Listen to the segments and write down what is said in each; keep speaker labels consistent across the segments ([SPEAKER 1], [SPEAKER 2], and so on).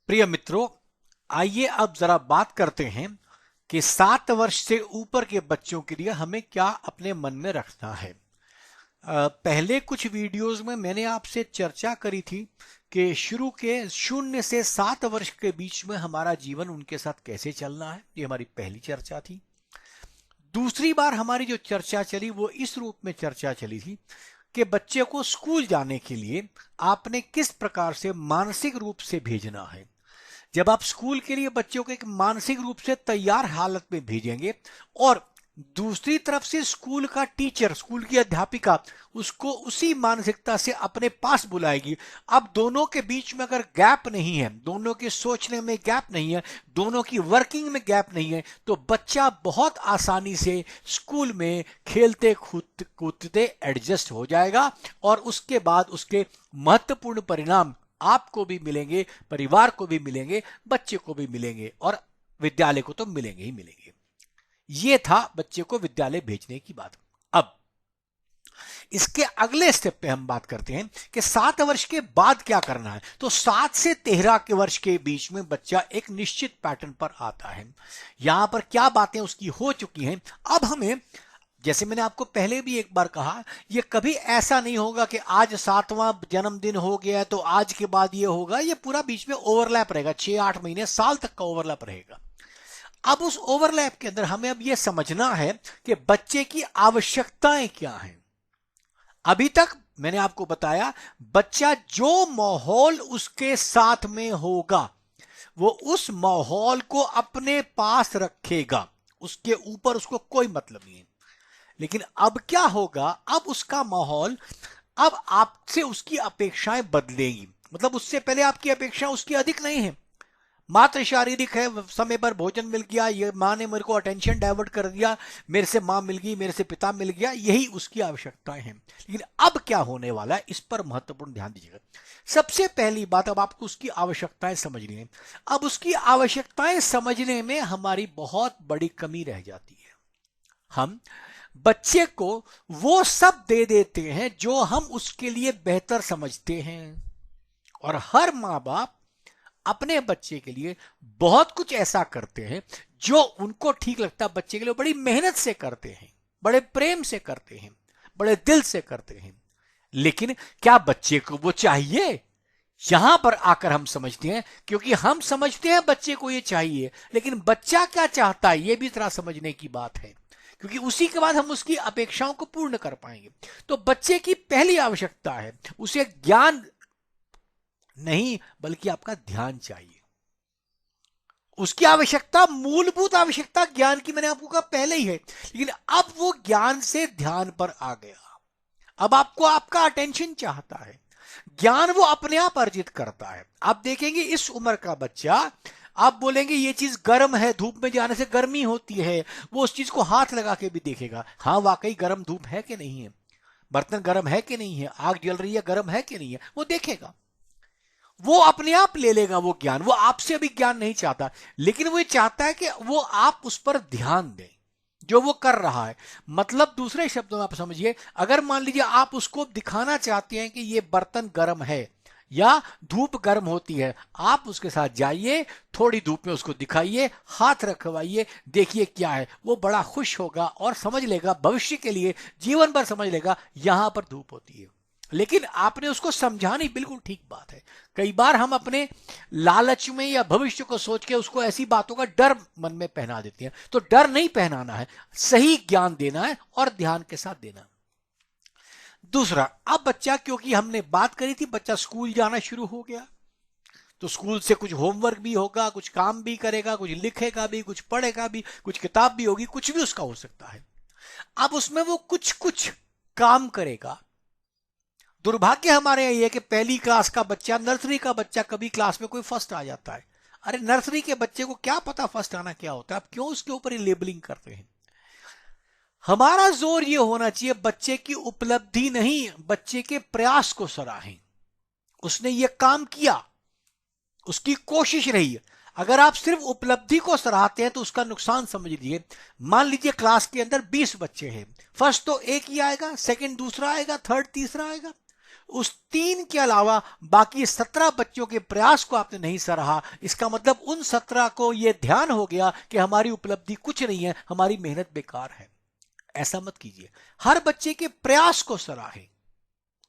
[SPEAKER 1] प्रिय मित्रों, आइए अब जरा बात करते हैं कि 7 वर्ष से ऊपर के बच्चों के लिए हमें क्या अपने मन में रखना है। पहले कुछ वीडियोस में मैंने आपसे चर्चा करी थी कि शुरू के 0 से 7 वर्ष के बीच में हमारा जीवन उनके साथ कैसे चलना है। ये हमारी पहली चर्चा थी। दूसरी बार हमारी जो चर्चा चली वो इस रूप में चर्चा चली थी कि बच्चे को स्कूल जाने के लिए आपने किस प्रकार से मानसिक रूप से भेजना है। जब आप स्कूल के लिए बच्चों को एक मानसिक रूप से तैयार हालत में भेजेंगे और दूसरी तरफ से स्कूल का टीचर, स्कूल की अध्यापिका उसको उसी मानसिकता से अपने पास बुलाएगी। अब दोनों के बीच में अगर गैप नहीं है, दोनों के सोचने में गैप नहीं है, दोनों की वर्किंग में गैप नहीं है, तो बच्चा बहुत आसानी से स्कूल में खेलते कूदते एडजस्ट हो जाएगा और उसके बाद उसके महत्वपूर्ण परिणाम आपको भी मिलेंगे, परिवार को भी मिलेंगे, बच्चे को भी मिलेंगे और विद्यालय को तो मिलेंगे ही मिलेंगे। ये था बच्चे को विद्यालय भेजने की बात। अब इसके अगले स्टेप पे हम बात करते हैं कि 7 वर्ष के बाद क्या करना है। तो 7 से 13 के वर्ष के बीच में बच्चा एक निश्चित पैटर्न पर आता है। यहां पर क्या बातें उसकी हो चुकी हैं। अब हमें, जैसे मैंने आपको पहले भी एक बार कहा, यह कभी ऐसा नहीं होगा कि आज 7वां जन्मदिन हो गया तो आज के बाद ये होगा। ये पूरा बीच में ओवरलैप रहेगा, 6-8 महीने, साल तक का ओवरलैप रहेगा। अब उस ओवरलैप के अंदर हमें अब यह समझना है कि बच्चे की आवश्यकताएं क्या हैं। अभी तक मैंने आपको बताया, बच्चा जो माहौल उसके साथ में होगा वो उस माहौल को अपने पास रखेगा, उसके ऊपर उसको कोई मतलब नहीं है। लेकिन अब क्या होगा, अब उसका माहौल, अब आपसे उसकी अपेक्षाएं बदलेगी। मतलब उससे पहले आपकी अपेक्षा उसकी अधिक नहीं है, मात्र शारीरिक है, समय पर भोजन मिल गया, ये माँ ने मेरे को अटेंशन डाइवर्ट कर दिया, मेरे से माँ मिल गई, मेरे से पिता मिल गया, यही उसकी आवश्यकताएं हैं। लेकिन अब क्या होने वाला है, इस पर महत्वपूर्ण ध्यान दीजिएगा। सबसे पहली बात, अब आपको उसकी आवश्यकताएं समझनी है। अब उसकी आवश्यकताएं समझने में हमारी बहुत बड़ी कमी रह जाती है। हम बच्चे को वो सब दे देते हैं जो हम उसके लिए बेहतर समझते हैं, और हर माँ बाप अपने बच्चे के लिए बहुत कुछ ऐसा करते हैं जो उनको ठीक लगता है। बच्चे के लिए बड़ी मेहनत से करते हैं, बड़े प्रेम से करते हैं, बड़े दिल से करते हैं। लेकिन क्या बच्चे को वो चाहिए? यहां पर आकर हम समझते हैं, क्योंकि हम समझते हैं बच्चे को ये चाहिए, लेकिन बच्चा क्या चाहता है ये भी तरह समझने की बात है, क्योंकि उसी के बाद हम उसकी अपेक्षाओं को पूर्ण कर पाएंगे। तो बच्चे की पहली आवश्यकता है, उसे ज्ञान नहीं बल्कि आपका ध्यान चाहिए। उसकी आवश्यकता, मूलभूत आवश्यकता ज्ञान की मैंने आपको कहा पहले ही है, लेकिन अब वो ज्ञान से ध्यान पर आ गया। अब आपको आपका अटेंशन चाहता है। ज्ञान वो अपने आप अर्जित करता है। आप देखेंगे इस उम्र का बच्चा, आप बोलेंगे ये चीज गर्म है, धूप में जाने से गर्मी होती है, वो उस चीज को हाथ लगा के भी देखेगा, हाँ वाकई गर्म धूप है कि नहीं है, बर्तन गर्म है कि नहीं है, आग जल रही है, गर्म है कि नहीं है, वो देखेगा। वो अपने आप ले लेगा वो ज्ञान। वो आपसे अभी ज्ञान नहीं चाहता, लेकिन वो चाहता है कि वो आप उस पर ध्यान दें जो वो कर रहा है। मतलब दूसरे शब्दों में आप समझिए, अगर मान लीजिए आप उसको दिखाना चाहते हैं कि ये बर्तन गर्म है या धूप गर्म होती है, आप उसके साथ जाइए, थोड़ी धूप में उसको दिखाइए, हाथ रखवाइए, देखिए क्या है। वो बड़ा खुश होगा और समझ लेगा, भविष्य के लिए जीवन भर समझ लेगा यहां पर धूप होती है। लेकिन आपने उसको समझानी, बिल्कुल ठीक बात है। कई बार हम अपने लालच में या भविष्य को सोच के उसको ऐसी बातों का डर मन में पहना देते हैं। तो डर नहीं पहनाना है, सही ज्ञान देना है और ध्यान के साथ देना। दूसरा, अब बच्चा, क्योंकि हमने बात करी थी बच्चा स्कूल जाना शुरू हो गया, तो स्कूल से कुछ होमवर्क भी होगा, कुछ काम भी करेगा, कुछ लिखेगा भी, कुछ पढ़ेगा भी, कुछ किताब भी होगी, कुछ भी उसका हो सकता है। अब उसमें वो कुछ कुछ काम करेगा। दुर्भाग्य हमारे यही है कि पहली क्लास का बच्चा, नर्सरी का बच्चा, कभी क्लास में कोई फर्स्ट आ जाता है। अरे नर्सरी के बच्चे को क्या पता फर्स्ट आना क्या होता है, आप क्यों उसके ऊपर ही लेबलिंग करते हैं। हमारा जोर यह होना चाहिए बच्चे की उपलब्धि नहीं, बच्चे के प्रयास को सराहें। उसने ये काम किया, उसकी कोशिश रही। अगर आप सिर्फ उपलब्धि को सराहते हैं तो उसका नुकसान समझ लीजिए। मान लीजिए क्लास के अंदर 20 बच्चे हैं, फर्स्ट तो एक ही आएगा, सेकंड दूसरा आएगा, थर्ड तीसरा आएगा। उस 3 के अलावा बाकी 17 बच्चों के प्रयास को आपने नहीं सराहा, इसका मतलब उन 17 को यह ध्यान हो गया कि हमारी उपलब्धि कुछ नहीं है, हमारी मेहनत बेकार है। ऐसा मत कीजिए, हर बच्चे के प्रयास को सराहें।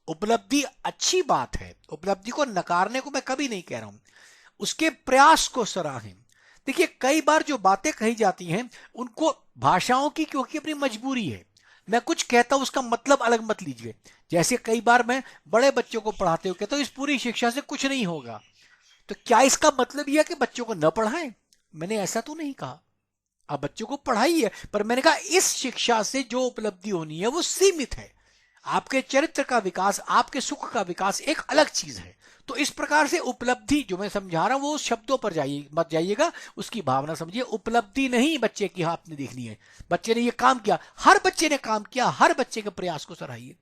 [SPEAKER 1] उपलब्धि अच्छी बात है, उपलब्धि को नकारने को मैं कभी नहीं कह रहा हूं, उसके प्रयास को सराहें। देखिए, कई बार जो बातें कही जाती हैं उनको भाषाओं की क्योंकि अपनी मजबूरी है, मैं कुछ कहता हूं उसका मतलब अलग मत लीजिए। जैसे कई बार मैं बड़े बच्चों को पढ़ाते हुए कहता हूं इस पूरी शिक्षा से कुछ नहीं होगा, तो क्या इसका मतलब यह कि बच्चों को न पढ़ाएं? मैंने ऐसा तो नहीं कहा, आप बच्चों को पढ़ाइए, पर मैंने कहा इस शिक्षा से जो उपलब्धि होनी है वो सीमित है। आपके चरित्र का विकास, आपके सुख का विकास एक अलग चीज है। तो इस प्रकार से उपलब्धि जो मैं समझा रहा हूं वो शब्दों पर जाइए मत जाइएगा, उसकी भावना समझिए। उपलब्धि नहीं बच्चे की आपने देखनी है, बच्चे ने ये काम किया, हर बच्चे ने काम किया, हर बच्चे के प्रयास को सराहिए।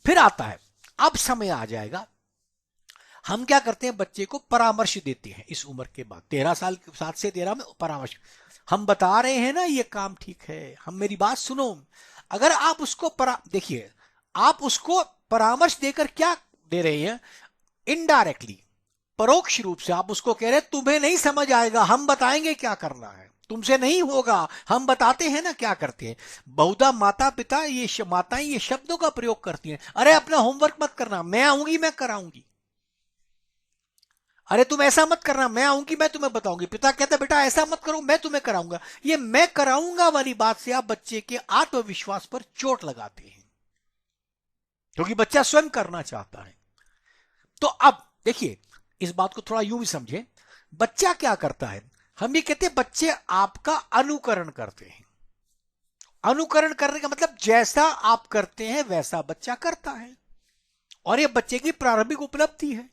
[SPEAKER 1] फिर आता है, अब समय आ जाएगा, हम क्या करते हैं, बच्चे को परामर्श देते हैं इस उम्र के बाद, 13 साल, 7 से 13 में परामर्श। हम बता रहे हैं ना ये काम ठीक है, हम मेरी बात सुनो। अगर आप उसको देखिए, आप उसको परामर्श देकर क्या दे रहे हैं, इनडायरेक्टली, परोक्ष रूप से आप उसको कह रहे हैं तुम्हें नहीं समझ आएगा, हम बताएंगे क्या करना है, तुमसे नहीं होगा, हम बताते हैं ना क्या करते हैं। बहुधा माता पिता माताएं ये शब्दों का प्रयोग करती हैं, अरे अपना होमवर्क मत करना, मैं आऊंगी, मैं कराऊंगी। अरे तुम ऐसा मत करना, मैं आऊंगी, मैं तुम्हें बताऊंगी। पिता कहता बेटा ऐसा मत करो, मैं तुम्हें कराऊंगा। ये मैं कराऊंगा वाली बात से आप बच्चे के आत्मविश्वास पर चोट लगाते हैं, क्योंकि बच्चा स्वयं करना चाहता है। तो अब देखिए, इस बात को थोड़ा यूं भी समझे, बच्चा क्या करता है, हम ये कहते हैं बच्चे आपका अनुकरण करते हैं। अनुकरण करने का मतलब जैसा आप करते हैं वैसा बच्चा करता है, और ये बच्चे की प्रारंभिक उपलब्धि है।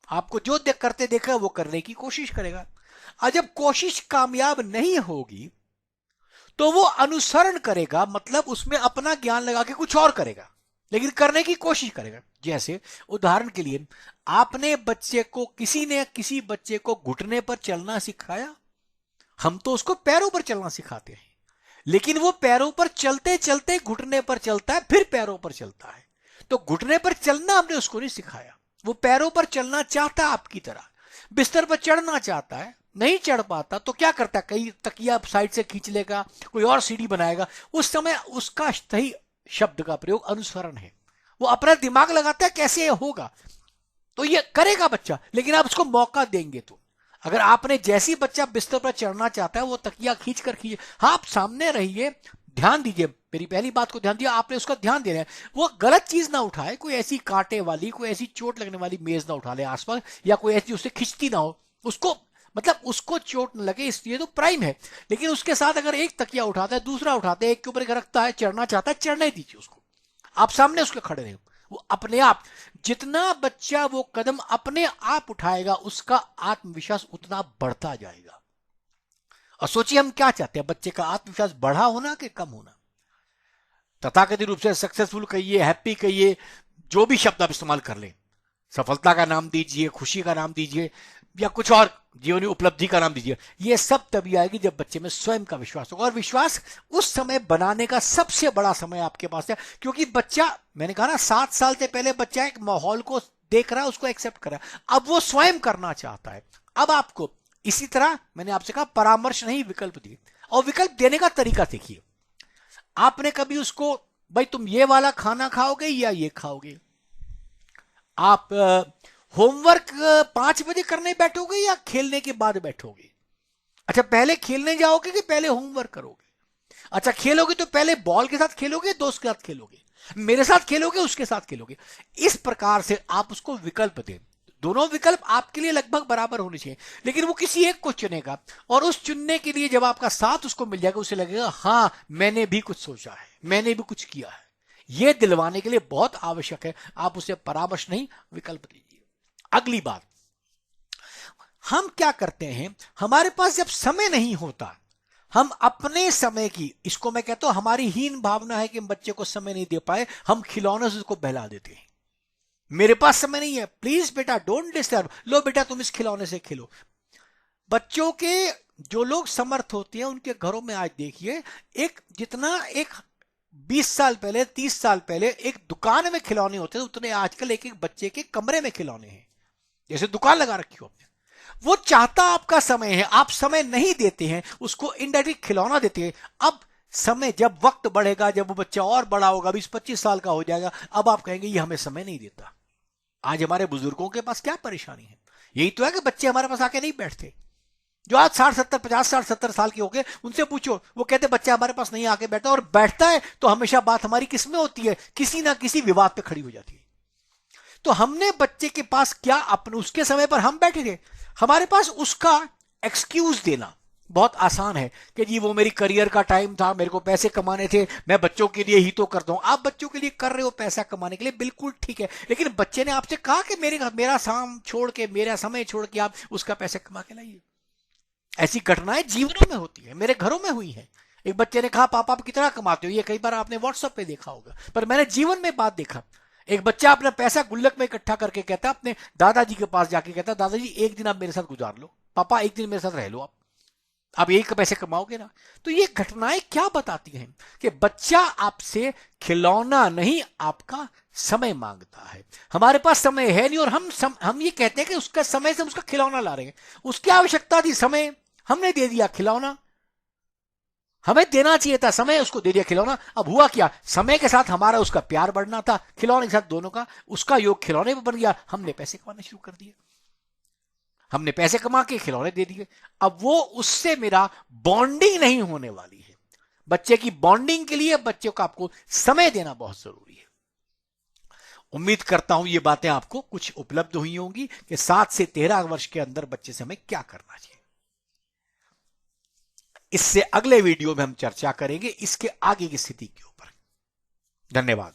[SPEAKER 1] आपको जो करते देखा वो करने की कोशिश करेगा, और जब कोशिश कामयाब नहीं होगी तो वो अनुसरण करेगा, मतलब उसमें अपना ज्ञान लगा के कुछ और करेगा, लेकिन करने की कोशिश करेगा। जैसे उदाहरण के लिए, आपने बच्चे को, किसी ने किसी बच्चे को घुटने पर चलना सिखाया, हम तो उसको पैरों पर चलना सिखाते हैं, लेकिन वो पैरों पर चलते चलते घुटने पर चलता है, फिर पैरों पर चलता है। तो घुटने पर चलना हमने उसको नहीं सिखाया, वो पैरों पर चलना चाहता है आपकी तरह, बिस्तर पर चढ़ना चाहता है, नहीं चढ़ पाता तो क्या करता है, कई तकिया साइड से खींच लेगा, कोई और सीढ़ी बनाएगा। उस समय उसका सही शब्द का प्रयोग अनुसरण है, वो अपना दिमाग लगाता है कैसे ये होगा, तो ये करेगा बच्चा, लेकिन आप उसको मौका देंगे तो। अगर आपने जैसी बच्चा बिस्तर पर चढ़ना चाहता है वो तकिया खींच कर खींचे, हाँ आप सामने रहिए, ध्यान दीजिए, मेरी पहली बात को ध्यान दिया आपने, उसका ध्यान दे रहे हैं, वो गलत चीज ना उठाए, कोई ऐसी कांटे वाली, कोई ऐसी चोट लगने वाली मेज ना उठा ले आसपास, या कोई ऐसी उससे खिंचती ना हो, उसको मतलब उसको चोट न लगे, इसलिए तो प्राइम है। लेकिन उसके साथ अगर एक तकिया उठाता है, दूसरा उठाता है, एक के ऊपर एक रखता है, चढ़ना चाहता है, चढ़ने दीजिए उसको, आप सामने उसके खड़े रहे, वो अपने आप, जितना बच्चा वो कदम अपने आप उठाएगा उसका आत्मविश्वास उतना बढ़ता जाएगा। और सोचिए हम क्या चाहते हैं, बच्चे का आत्मविश्वास बढ़ा होना कि कम होना। तथाकथित रूप से सक्सेसफुल कहिए, हैप्पी कहिए, जो भी शब्द आप इस्तेमाल कर लें, सफलता का नाम दीजिए, खुशी का नाम दीजिए, या कुछ और जीवनी उपलब्धि का नाम दीजिए, ये सब तभी आएगी जब बच्चे में स्वयं का विश्वास होगा। और विश्वास उस समय बनाने का सबसे बड़ा समय आपके पास है, क्योंकि बच्चा, मैंने कहा ना 7 साल से पहले बच्चा एक माहौल को देख रहा है, उसको एक्सेप्ट कर रहा है, अब वो स्वयं करना चाहता है। अब आपको इसी तरह मैंने आपसे कहा परामर्श नहीं, विकल्प दिए, और विकल्प देने का तरीका देखिए। आपने कभी उसको, भाई तुम ये वाला खाना खाओगे या ये खाओगे, आप होमवर्क 5 बजे करने बैठोगे या खेलने के बाद बैठोगे? अच्छा, पहले खेलने जाओगे कि पहले होमवर्क करोगे? अच्छा, खेलोगे तो पहले बॉल के साथ खेलोगे, दोस्त के साथ खेलोगे, मेरे साथ खेलोगे, उसके साथ खेलोगे? इस प्रकार से आप उसको विकल्प दें। दोनों विकल्प आपके लिए लगभग बराबर होने चाहिए, लेकिन वो किसी एक को चुनेगा, और उस चुनने के लिए जब आपका साथ उसको मिल जाएगा, उसे लगेगा हाँ मैंने भी कुछ सोचा है, मैंने भी कुछ किया है। यह दिलवाने के लिए बहुत आवश्यक है, आप उसे परामर्श नहीं, विकल्प दीजिए। अगली बात, हम क्या करते हैं, हमारे पास जब समय नहीं होता, हम अपने समय की, इसको मैं कहता हूं हमारी हीन भावना है कि हम बच्चे को समय नहीं दे पाए, हम खिलौने से उसको बहला देते हैं। मेरे पास समय नहीं है, प्लीज बेटा डोंट डिस्टर्ब, लो बेटा तुम इस खिलौने से खेलो। बच्चों के, जो लोग समर्थ होते हैं उनके घरों में आज देखिए, एक जितना एक 20 साल पहले, 30 साल पहले एक दुकान में खिलौने होते थे, उतने आजकल एक एक बच्चे के कमरे में खिलौने हैं, जैसे दुकान लगा रखी हो आपने। वो चाहता आपका समय है, आप समय नहीं देते हैं, उसको इनडायरेक्ट खिलौना देते हैं। अब समय, जब वक्त बढ़ेगा, जब वो बच्चा और बड़ा होगा, 20-25 साल का हो जाएगा, अब आप कहेंगे ये हमें समय नहीं देता। आज हमारे बुजुर्गों के पास क्या परेशानी है? यही तो है कि बच्चे हमारे पास आके नहीं बैठते। जो आज 60-70-50-60-70 साल के हो गए, उनसे पूछो, वो कहते बच्चा हमारे पास नहीं आके बैठता, और बैठता है तो हमेशा बात हमारी किस में होती है? किसी ना किसी विवाद पे खड़ी हो जाती है। तो हमने बच्चे के पास क्या, अपने उसके समय पर हम बैठे थे, हमारे पास उसका एक्सक्यूज देना बहुत आसान है कि जी वो मेरी करियर का टाइम था, मेरे को पैसे कमाने थे, मैं बच्चों के लिए ही तो करता हूं। आप बच्चों के लिए कर रहे हो पैसा कमाने के लिए, बिल्कुल ठीक है, लेकिन बच्चे ने आपसे कहा कि मेरा शाम छोड़ के, मेरा समय छोड़ के आप उसका पैसे कमा के लाइए। ऐसी घटनाएं जीवनों में होती है, मेरे घरों में हुई है। एक बच्चे ने कहा पापा आप कितना कमाते हो, ये कई बार आपने व्हाट्सएप पे देखा होगा, पर मैंने जीवन में बात देखा। एक बच्चा अपना पैसा गुल्लक में इकट्ठा करके कहता, अपने दादाजी के पास जाके कहता, दादाजी एक दिन आप मेरे साथ गुजार लो, पापा एक दिन मेरे साथ रह लो, आप यही पैसे कमाओगे ना। तो ये घटनाएं क्या बताती हैं कि बच्चा आपसे खिलौना नहीं, आपका समय मांगता है। हमारे पास समय है नहीं, और हम ये कहते हैं कि उसका समय से उसका खिलौना ला रहे हैं। उसकी आवश्यकता थी समय, हमने दे दिया खिलौना। हमें देना चाहिए था समय, उसको दे दिया खिलौना। अब हुआ क्या, समय के साथ हमारा उसका प्यार बढ़ना था, खिलौने के साथ दोनों का, उसका योग खिलौने पर बन गया, हमने पैसे कमाने शुरू कर दिए, हमने पैसे कमा के खिलौने दे दिए। अब वो उससे मेरा बॉन्डिंग नहीं होने वाली है। बच्चे की बॉन्डिंग के लिए बच्चे को आपको समय देना बहुत जरूरी है। उम्मीद करता हूं ये बातें आपको कुछ उपलब्ध हुई होंगी कि 7 से 13 वर्ष के अंदर बच्चे से हमें क्या करना चाहिए। इससे अगले वीडियो में हम चर्चा करेंगे इसके आगे की स्थिति के ऊपर। धन्यवाद।